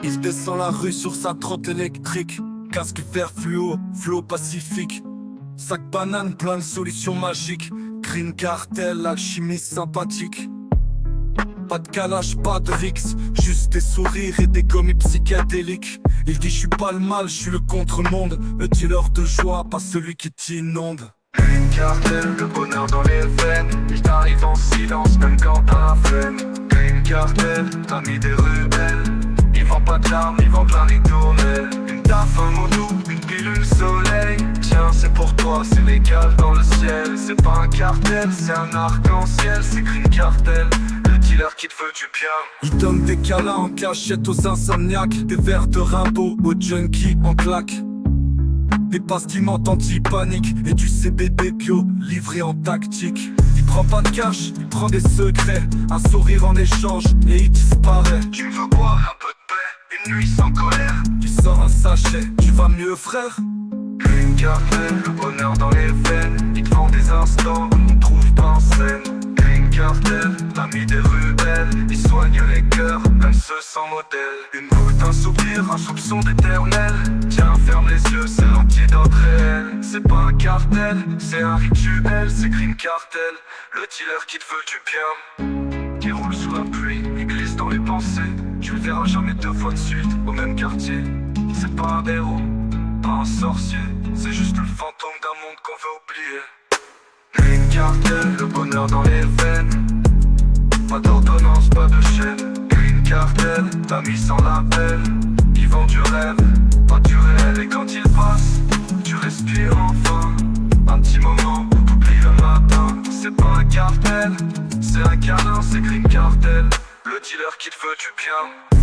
Il descend la rue sur sa trotte électrique. Casque vert fluo, flow pacifique. Sac banane plein de solutions magiques. Green cartel, alchimie sympathique. Pas de calage, pas de rix, juste des sourires et des gommes psychédéliques. Il dit je suis pas le mal, je suis le contre-monde. Le dealer de joie, pas celui qui t'inonde. Green cartel, le bonheur dans les veines. Il t'arrive en silence même quand t'as la flemme. Green cartel, t'as mis des rebelles. Ils vendent pas de larmes, ils vendent la ritournelle. Une taf, un mot doux, une pilule soleil. Tiens c'est pour toi, c'est légal dans le ciel. C'est pas un cartel, c'est un arc-en-ciel. C'est Green cartel, le dealer qui te veut du bien. Il donne des câlins en cachette aux insomniaques. Des verres de Rimbaud aux junkies en claque. Des pastilles anti-panique et du CBD bio livré en tactique. Il prend pas de cash, il prend des secrets. Un sourire en échange et il disparaît. Tu veux boire un peu de paix, une nuit sans colère. Tu sors un sachet, tu vas mieux frère. Green cartel, le bonheur dans les veines. Il te vend des instants qu'on ne trouve pas en scène. Green cartel, l'ami des rebelles. Il soigne les cœurs, même ceux sans modèle. Une goutte, un soupir, un soupçon d'éternel. Tiens, ferme les yeux, c'est l'antidote réel. C'est pas un cartel, c'est un rituel. C'est Green cartel, le dealer qui te veut du bien. Qui roule sous la pluie, il glisse dans les pensées. Tu le verras jamais deux fois de suite au même quartier. C'est pas un héros, pas un sorcier. C'est juste le fantôme d'un monde qu'on veut oublier. Green cartel, le bonheur dans les veines. Pas d'ordonnance, pas de chaîne. Green cartel, t'as mis sans label. Ils vendent du rêve, pas du réel. Et quand il passe, tu respires enfin. Un petit moment où t'oublies le matin. C'est pas un cartel, c'est un câlin, c'est Green cartel, le dealer qui te veut du bien.